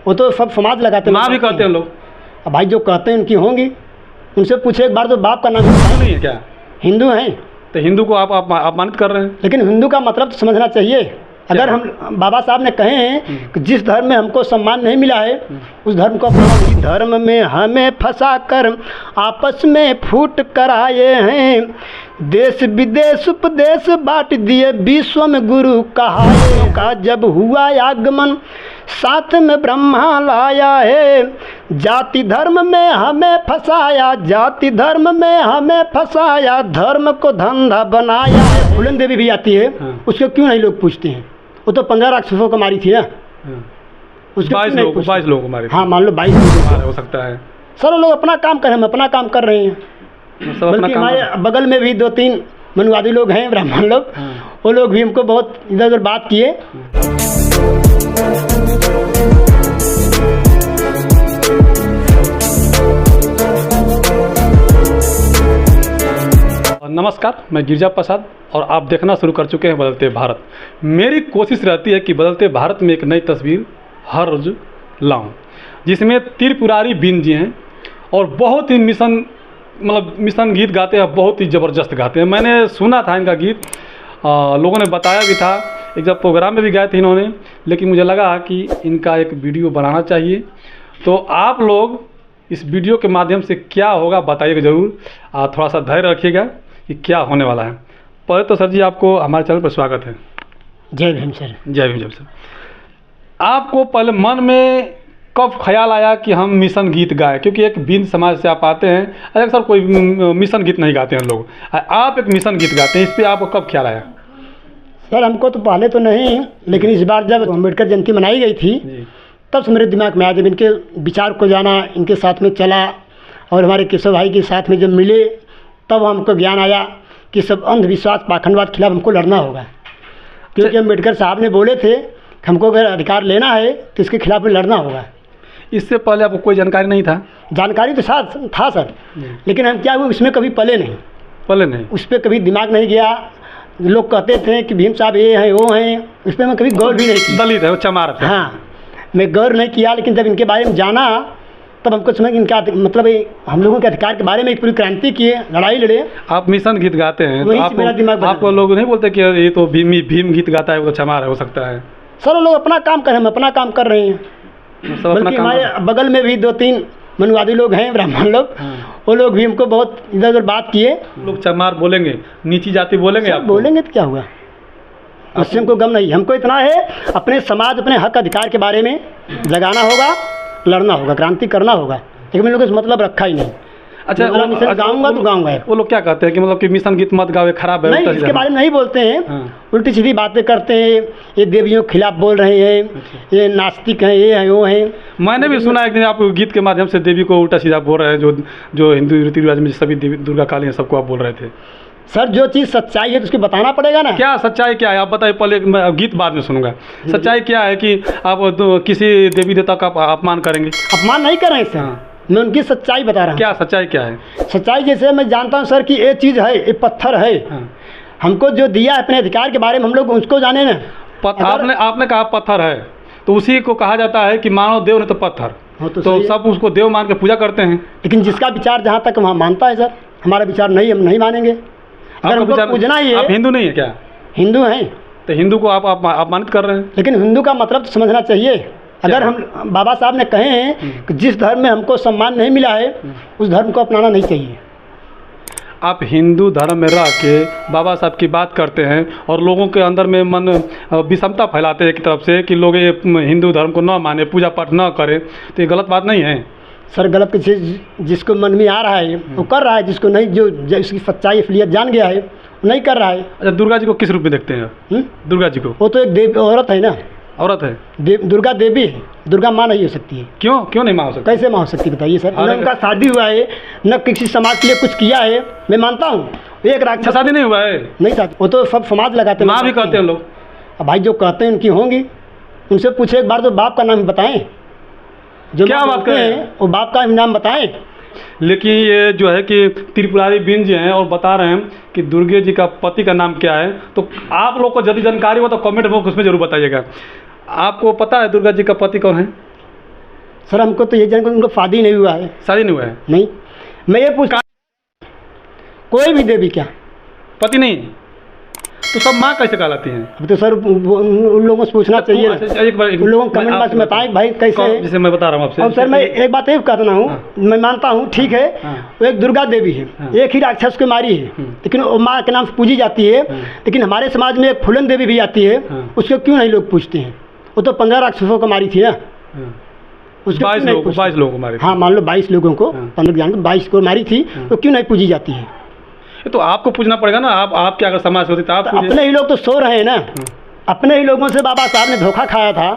वो तो सब समाज लगाते हैं, माँ भी कहते हैं लोग। अब भाई जो कहते हैं उनकी होंगी, उनसे पूछे एक बार तो बाप का नाम नहीं है क्या? हिंदू हैं तो हिंदू को आप अपमानित कर रहे हैं। लेकिन हिंदू का मतलब तो समझना चाहिए। अगर हम बाबा साहब ने कहे हैं कि जिस धर्म में हमको सम्मान नहीं मिला है उस धर्म को अपनाओ। धर्म में हमें फंसा कर आपस में फूट कर आए हैं, देश विदेश उपदेश बांट दिए, विश्व में गुरु कहा का जब हुआ आगमन साथ में ब्रह्मा लाया है, जाति धर्म में हमें फंसाया, जाति धर्म में हमें फंसाया, धर्म को धंधा बनाया है। फूलन देवी भी आती है, उसको क्यों नहीं लोग पूछते हैं? वो तो 15 राक्षसों को मारी थी ना, उसको 22 लोगों को मारी। हाँ मान लो 22 लोग हो सकता है। सर लोग अपना काम कर रहे हैं, हम अपना काम कर रहे हैं। बल्कि हमारे बगल में भी 2-3 मनुवादी लोग हैं, ब्राह्मण लोग, वो लोग भी हमको बहुत इधर उधर बात किए। नमस्कार, मैं गिरिजा प्रसाद और आप देखना शुरू कर चुके हैं बदलते भारत। मेरी कोशिश रहती है कि बदलते भारत में एक नई तस्वीर हर रोज लाऊं, जिसमें त्रिपुरारी बीन जी हैं और बहुत ही मिशन गीत गाते हैं, बहुत ही ज़बरदस्त गाते हैं। मैंने सुना था इनका गीत, लोगों ने बताया भी था, एक जब प्रोग्राम में भी गाए थे इन्होंने, लेकिन मुझे लगा कि इनका एक वीडियो बनाना चाहिए। तो आप लोग इस वीडियो के माध्यम से क्या होगा बताइएगा ज़रूर, थोड़ा सा धैर्य रखिएगा कि क्या होने वाला है। पहले तो सर जी आपको हमारे चैनल पर स्वागत है। जय भीम सर। जय भीम सर। आपको पहले मन में कब ख्याल आया कि हम मिशन गीत गाएं? क्योंकि एक बीन समाज से आप आते हैं, अरे सर कोई मिशन गीत नहीं गाते हैं लोग, आप एक मिशन गीत गाते हैं, इस पर आपको कब ख्याल आया? सर हमको तो पहले तो नहीं, लेकिन इस बार जब अम्बेडकर जयंती मनाई गई थी तब से मेरे दिमाग में आया, जब इनके विचार को जाना, इनके साथ में चला और हमारे केशव भाई के साथ में जब मिले तब हमको ज्ञान आया कि सब अंधविश्वास पाखंडवाद खिलाफ हमको लड़ना होगा। क्योंकि अम्बेडकर साहब ने बोले थे कि हमको अगर अधिकार लेना है तो इसके खिलाफ में लड़ना होगा। इससे पहले आपको कोई जानकारी नहीं था? जानकारी तो साथ था सर, लेकिन हम क्या हुए उसमें कभी पले नहीं, उस पर कभी दिमाग नहीं गया। लोग कहते थे कि भीम साहब ये हैं वो हैं, उस पर मैं कभी गौर भी नहीं किया। दलित है वो, चमार है। हाँ, मैं गौर नहीं किया, लेकिन जब इनके बारे में जाना तब हमको समझ इनका मतलब हम लोगों के अधिकार के बारे में एक पूरी क्रांति किए, लड़ाई लड़े। आप मिशन गीत गाते हैं तो मेरा दिमाग आपको लोग नहीं बोलते कि ये तो भीम गीत गाता है, वो तो चमार है, हो सकता है? सर लोग अपना काम कर रहे हैं, हम अपना काम कर रहे हैं। बल्कि हमारे बगल में भी 2-3 मनुवादी लोग हैं, ब्राह्मण लोग, वो लोग भी हमको बहुत इधर उधर बात किए। लोग चमार बोलेंगे, नीची जाति बोलेंगे, आप बोलेंगे तो क्या हुआ, उससे हमको गम नहीं। हमको इतना है अपने समाज, अपने हक अधिकार के बारे में जगाना होगा, लड़ना होगा, क्रांति करना होगा, लेकिन मैंने लोगों से मतलब रखा ही नहीं। अच्छा, गाऊंगा तो गाऊंगा। वो लोग क्या कहते हैं कि मतलब कि मिशन गीत मत गाओ, खराब है? नहीं, इसके बारे में नहीं बोलते हैं, उल्टी सीधी बातें करते हैं, ये देवियों के खिलाफ बोल रहे हैं, ये नास्तिक हैं, ये हैं वो हैं। मैंने भी सुना एक दिन आप गीत के माध्यम से देवी को उल्टा सीधा बोल रहे हैं, जो हिंदू रीति रिवाज में सभी देवी दुर्गा काली हैं, सबको आप बोल रहे थे। सर जो चीज़ सच्चाई है तो उसको बताना पड़ेगा ना। क्या सच्चाई क्या है आप बताइए, पहले गीत बाद में सुनूंगा। सच्चाई क्या है कि आप किसी देवी देवता का अपमान करेंगे? अपमान नहीं कर रहे हैं सर, मैं उनकी सच्चाई बता रहा हूँ। क्या सच्चाई क्या है? सच्चाई जैसे मैं जानता हूँ सर कि ये चीज़ है, ये पत्थर है, हमको जो दिया है अपने अधिकार के बारे में हम लोग उसको जाने ना। आपने कहा पत्थर है तो उसी को कहा जाता है कि मानव देव ने तो पत्थर, तो सब उसको देव मान के पूजा करते हैं। लेकिन जिसका विचार जहाँ तक वहाँ मानता है सर, हमारा विचार नहीं, हम नहीं मानेंगे। अगर हमको पूजना ही है। आप हिंदू नहीं है क्या? हिंदू हैं तो हिंदू को आप अपमानित कर रहे हैं। लेकिन हिंदू का मतलब तो समझना चाहिए। अगर हम बाबा साहब ने कहे हैं कि जिस धर्म में हमको सम्मान नहीं मिला है उस धर्म को अपनाना नहीं चाहिए। आप हिंदू धर्म में रह के बाबा साहब की बात करते हैं और लोगों के अंदर में मन विषमता फैलाते हैं एक तरफ से कि लोग ये हिंदू धर्म को न माने, पूजा पाठ न करें, तो ये गलत बात नहीं है? सर गलत चीज़ जिसको मन में आ रहा है वो कर रहा है, जिसको नहीं, जो उसकी सच्चाई असलियत जान गया है वो नहीं कर रहा है। अच्छा, दुर्गा जी को किस रूप में देखते हैं? दुर्गा जी को वो तो एक देव औरत है ना, औरत है, दुर्गा देवी है, दुर्गा माँ नहीं हो सकती है। क्यों नहीं माँ हो सकती? कैसे माँ हो सकती बताइए सर? न उनका शादी हुआ है, न किसी समाज के लिए कुछ किया है। मैं मानता हूँ एक राक्षस, शादी नहीं हुआ है, नहीं शादी, वो तो सब समाज लगाते हैं। माँ भी कहते हैं लोग। अब भाई जो कहते हैं उनकी होंगी, उनसे पूछे एक बार तो बाप का नाम बताएं, जो क्या बात करें वो बाप का नाम बताएं। लेकिन ये जो है कि त्रिपुरारी बीन जी हैं और बता रहे हैं कि दुर्गे जी का पति का नाम क्या है, तो आप लोग को यदि जानकारी हो तो कमेंट बॉक्स में जरूर बताइएगा। आपको पता है दुर्गा जी का पति कौन है? सर हमको तो ये जान के उनको शादी नहीं हुआ है। शादी नहीं हुआ है? नहीं। मैं ये पूछता कोई भी देवी क्या पति नहीं? तो सब माँ कैसे कहलाती हैं? अब तो सर उन लोगों से पूछना चाहिए। अच्छा, एक बार उन लोगों को कमेंट बॉक्स में बताएं भाई कैसे है। जैसे मैं बता रहा हूँ आपसे। और सर मैं एक बात ये कहता हूँ, मैं मानता हूँ ठीक है, वो एक दुर्गा देवी है, एक ही राक्षस को मारी है, लेकिन वो माँ के नाम से पूजी जाती है। लेकिन हमारे समाज में एक फूलन देवी भी आती है, उसको क्यों नहीं लोग पूछते हैं? वो तो 15 राक्षसों को मारी थी ना, उसको 22 लोगों को मारी। हाँ मान लो 22 लोगों को, 22 को मारी थी, तो क्यों नहीं पूजी जाती है? ये तो आपको पूछना पड़ेगा ना। आप क्या अगर समाज होती तो आप अपने ही लोग तो सो रहे हैं ना। अपने ही लोगों से बाबा साहब ने धोखा खाया था,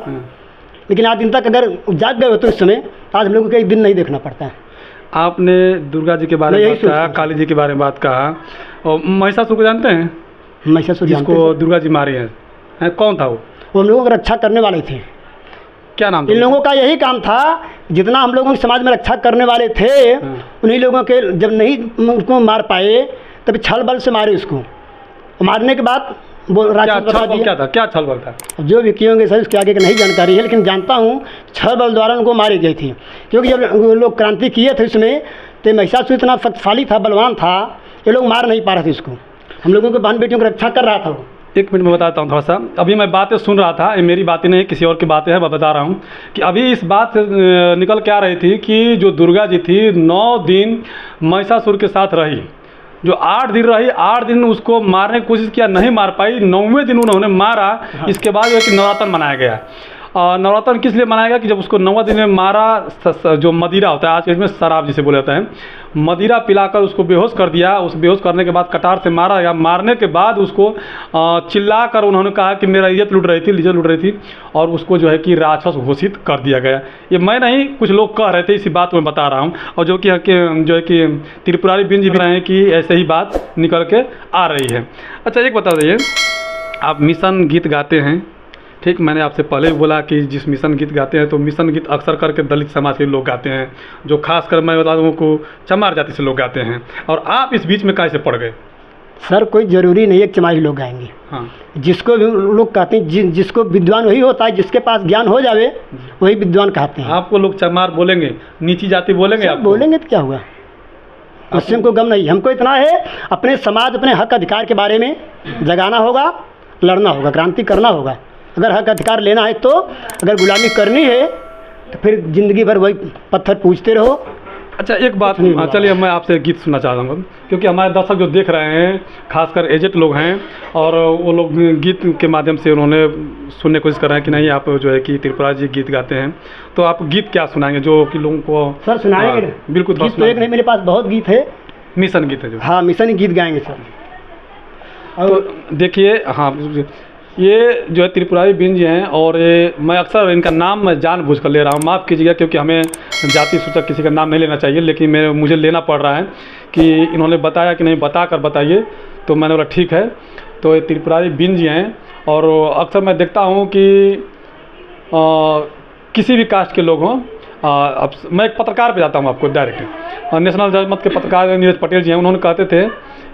लेकिन आज दिन तक अगर जाग गए हो तो इस समय आज हम लोगों को एक दिन नहीं देखना पड़ता है। आपने दुर्गा जी के बारे में बात कहा, काली जी के बारे में बात कहा, और महिषासुर को जानते हैं? महिषासुर जिसको दुर्गा जी मारी है, कौन था वो? हम लोगों की रक्षा करने वाले थे। क्या नाम था? इन लोगों का यही काम था, जितना हम लोगों के समाज में रक्षा करने वाले थे, उन्हीं लोगों के जब नहीं उसको मार पाए तभी छल बल से मारे उसको। मारने के बाद वो राक्षस बता दिया। क्या छल बल था? जो भी किए होंगे सर उसके आगे की नहीं जानकारी है, लेकिन जानता हूँ छल बल द्वारा उनको मारे गए थे। क्योंकि जब लोग क्रांति किए थे उसमें, तो महिषासुर इतना शक्तिशाली था, बलवान था, ये लोग मार नहीं पा रहे थे उसको। हम लोगों के बहन बेटियों की रक्षा कर रहा था वो। एक मिनट में बताता हूँ थोड़ा सा। अभी मैं बातें सुन रहा था, ये मेरी बातें नहीं किसी और की बातें हैं, मैं बता रहा हूँ कि अभी इस बात से निकल के आ रही थी कि जो दुर्गा जी थी 9 दिन महिषासुर के साथ रही। जो 8 दिन रही, 8 दिन उसको मारने की कोशिश किया, नहीं मार पाई। 9वें दिन उन्होंने मारा। इसके बाद जो है कि नवरात्र मनाया गया। नवरात्र किस लिए मनाया गया कि जब उसको 9वें दिन में मारा, जो मदिरा होता है आज के में शराब जिसे बोला जाता है, मदिरा पिलाकर उसको बेहोश कर दिया। उस बेहोश करने के बाद कटार से मारा गया। मारने के बाद उसको चिल्ला कर उन्होंने कहा कि मेरा इज्जत लूट रही थी, और उसको जो है कि राक्षस घोषित कर दिया गया। ये मैं नहीं, कुछ लोग कह रहे थे, इसी बात को मैं बता रहा हूँ। और जो कि जो है कि त्रिपुरारी बिंज भी रहे हैं कि ऐसे ही बात निकल के आ रही है। अच्छा एक बता दीजिए, आप मिशन गीत गाते हैं, ठीक? मैंने आपसे पहले भी बोला कि जिस मिशन गीत गाते हैं, तो मिशन गीत अक्सर करके दलित समाज के लोग गाते हैं, जो खासकर मैं बता दूँ को चमार जाति से लोग गाते हैं। और आप इस बीच में कैसे पड़ गए? सर कोई ज़रूरी नहीं है कि चमारी लोग गाएंगे। हाँ, जिसको भी लोग कहते हैं, जिसको विद्वान वही होता है, जिसके पास ज्ञान हो जावे वही विद्वान कहते हैं। आपको लोग चमार बोलेंगे, नीची जाति बोलेंगे? आप बोलेंगे तो क्या हुआ, उससे हमको गम नहीं। हमको इतना है, अपने समाज, अपने हक अधिकार के बारे में जगाना होगा, लड़ना होगा, क्रांति करना होगा। अगर हक अधिकार लेना है तो, अगर गुलामी करनी है तो फिर ज़िंदगी भर वही पत्थर पूछते रहो। अच्छा एक बात, चलिए मैं आपसे गीत सुनना चाहता हूँ, क्योंकि हमारे दर्शक जो देख रहे हैं खासकर एजेड लोग हैं, और वो लोग गीत के माध्यम से उन्होंने सुनने की कोशिश कर रहे हैं कि नहीं आप जो है कि त्रिपुरा जी गीत गाते हैं, तो आप गीत क्या सुनाएंगे जो कि लोगों को? सर सुनाएंगे। बिल्कुल। गीत तो एक नहीं, मेरे पास बहुत गीत है। मिशन गीत है जो? हाँ, मिशन गीत गाएंगे सर। और तो देखिए, हाँ, ये जो है त्रिपुरारी बिंज हैं, और ये मैं अक्सर इनका नाम मैं जानबूझ कर ले रहा हूँ, माफ़ कीजिएगा, क्योंकि हमें जाति सूचक किसी का नाम नहीं लेना चाहिए, लेकिन मुझे लेना पड़ रहा है कि इन्होंने बताया कि नहीं, बता कर बताइए, तो मैंने बोला ठीक है। तो ये त्रिपुरारी बिंज हैं, और अक्सर मैं देखता हूँ कि किसी भी कास्ट के लोग हों, अब मैं एक पत्रकार पे जाता हूँ आपको डायरेक्ट, नेशनल जनमत के पत्रकार नीरज पटेल जी हैं, उन्होंने कहते थे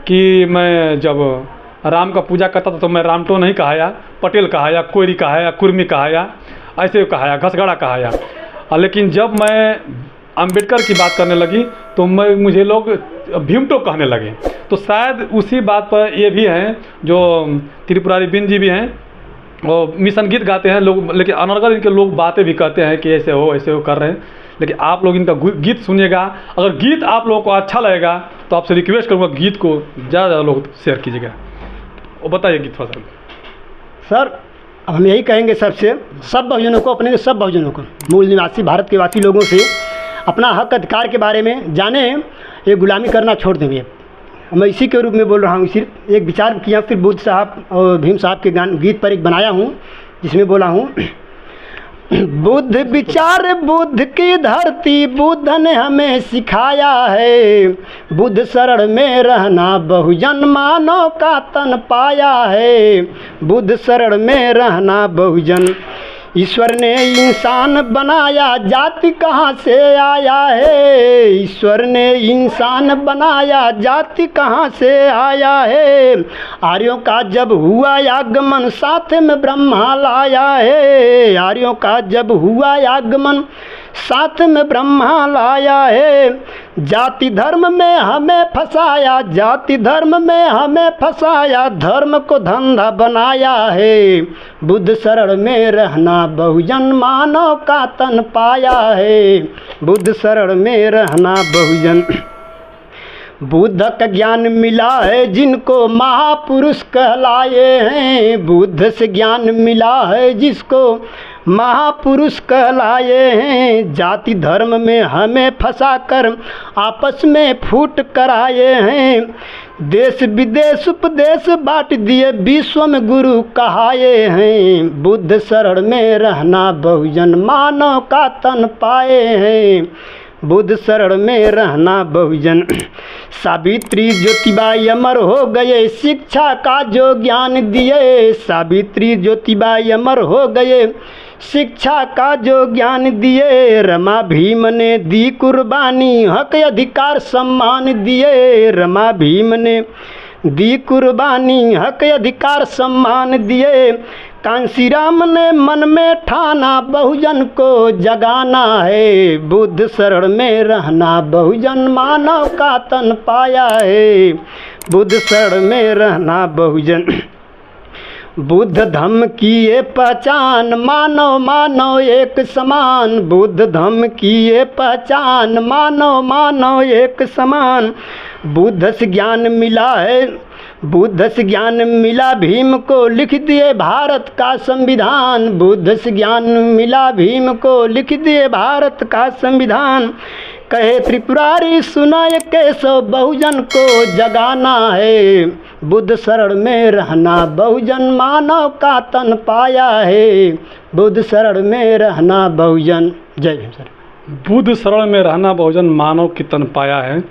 कि मैं जब राम का पूजा करता था तो मैं रामटो नहीं कहाया, पटेल कहाया, कोयरी कहाया, कुर्मी कहाया, ऐसे कहाया, घसगड़ा कहाया। लेकिन जब मैं अंबेडकर की बात करने लगी तो मुझे लोग भीमटो कहने लगे। तो शायद उसी बात पर ये भी हैं, जो त्रिपुरारी बिंज जी भी हैं, वो मिशन गीत गाते हैं लोग, लेकिन अनर्गल इनके लोग बातें भी कहते हैं कि ऐसे हो कर रहे हैं। लेकिन आप लोग इनका गीत सुनिएगा, अगर गीत आप लोगों को अच्छा लगेगा तो आपसे रिक्वेस्ट करूँगा गीत को ज़्यादा लोग शेयर कीजिएगा। वो बताइए गीत थोड़ा सा। सर हम यही कहेंगे सबसे, सब बहुजनों को, अपने सब बहुजनों को, मूल निवासी भारत के वासी लोगों से अपना हक अधिकार के बारे में जाने, ये गुलामी करना छोड़ देंगे। मैं इसी के रूप में बोल रहा हूँ, सिर्फ एक विचार किया, फिर बुद्ध साहब और भीम साहब के गीत पर एक बनाया हूँ, जिसमें बोला हूँ बुद्ध विचार बुद्ध की धरती, बुद्ध ने हमें सिखाया है, बुद्ध शरण में रहना बहुजन मानव का तन पाया है, बुद्ध शरण में रहना बहुजन। ईश्वर ने इंसान बनाया, जाति कहाँ से आया है, ईश्वर ने इंसान बनाया, जाति कहाँ से आया है, आर्यों का जब हुआ आगमन साथ में ब्रह्मा लाया है, आर्यों का जब हुआ आगमन साथ में ब्रह्मा लाया है। जाति धर्म में हमें फंसाया, जाति धर्म में हमें फंसाया, धर्म को धंधा बनाया है। बुद्ध शरण में रहना बहुजन मानव का तन पाया है। बुद्ध शरण में रहना बहुजन। बुद्ध का ज्ञान मिला है जिनको महापुरुष कहलाए हैं। बुद्ध से ज्ञान मिला है जिसको महापुरुष कहलाए हैं। जाति धर्म में हमें फंसा कर आपस में फूट कराए हैं। देश विदेश उपदेश बांट दिए, विश्व में गुरु कहाए हैं। बुद्ध शरण में रहना बहुजन मानव का तन पाए हैं। बुद्ध शरण में रहना बहुजन। सावित्री ज्योतिबाई अमर हो गए, शिक्षा का जो ज्ञान दिए। सावित्री ज्योतिबाई अमर हो गए, शिक्षा का जो ज्ञान दिए। रमा भीम ने दी कुर्बानी, हक अधिकार सम्मान दिए। रमा भीम ने दी कुर्बानी, हक अधिकार सम्मान दिए। कांसी राम ने मन में ठाना बहुजन को जगाना है। बुद्ध शरण में रहना बहुजन मानव का तन पाया है। बुद्ध शरण में रहना बहुजन। बुद्ध धम्म की ये पहचान, मानव मानव एक समान। बुद्ध धम्म की ये पहचान, मानव मानव एक समान। बुद्ध से ज्ञान मिला है, बुद्ध से ज्ञान मिला भीम को, लिख दिए भारत का संविधान। बुद्ध से ज्ञान मिला भीम को, लिख दिए भारत का संविधान। कहे त्रिपुरारी सुनाए केशव, बहुजन को जगाना है। बुद्ध शरण में रहना बहुजन मानव का तन पाया है। बुद्ध शरण में रहना बहुजन। जय भीम सर। बुद्ध शरण में रहना बहुजन मानव की तन पाया है।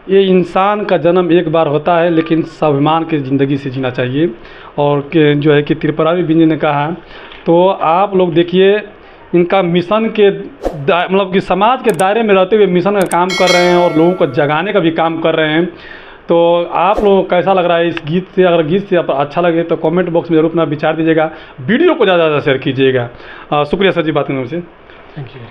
ये इंसान का जन्म एक बार होता है, लेकिन स्वाभिमान की ज़िंदगी से जीना चाहिए। और जो है कि त्रिपुरारी बिंद ने कहा, तो आप लोग देखिए इनका मिशन के मतलब कि समाज के दायरे में रहते हुए मिशन का काम कर रहे हैं और लोगों को जगाने का भी काम कर रहे हैं। तो आप लोगों को कैसा लग रहा है इस गीत से? अगर गीत से आप अच्छा लगे तो कमेंट बॉक्स में ज़रूर अपना विचार दीजिएगा। वीडियो को ज़्यादा से ज़्यादा शेयर कीजिएगा। शुक्रिया सर जी बात करने से। Thank you.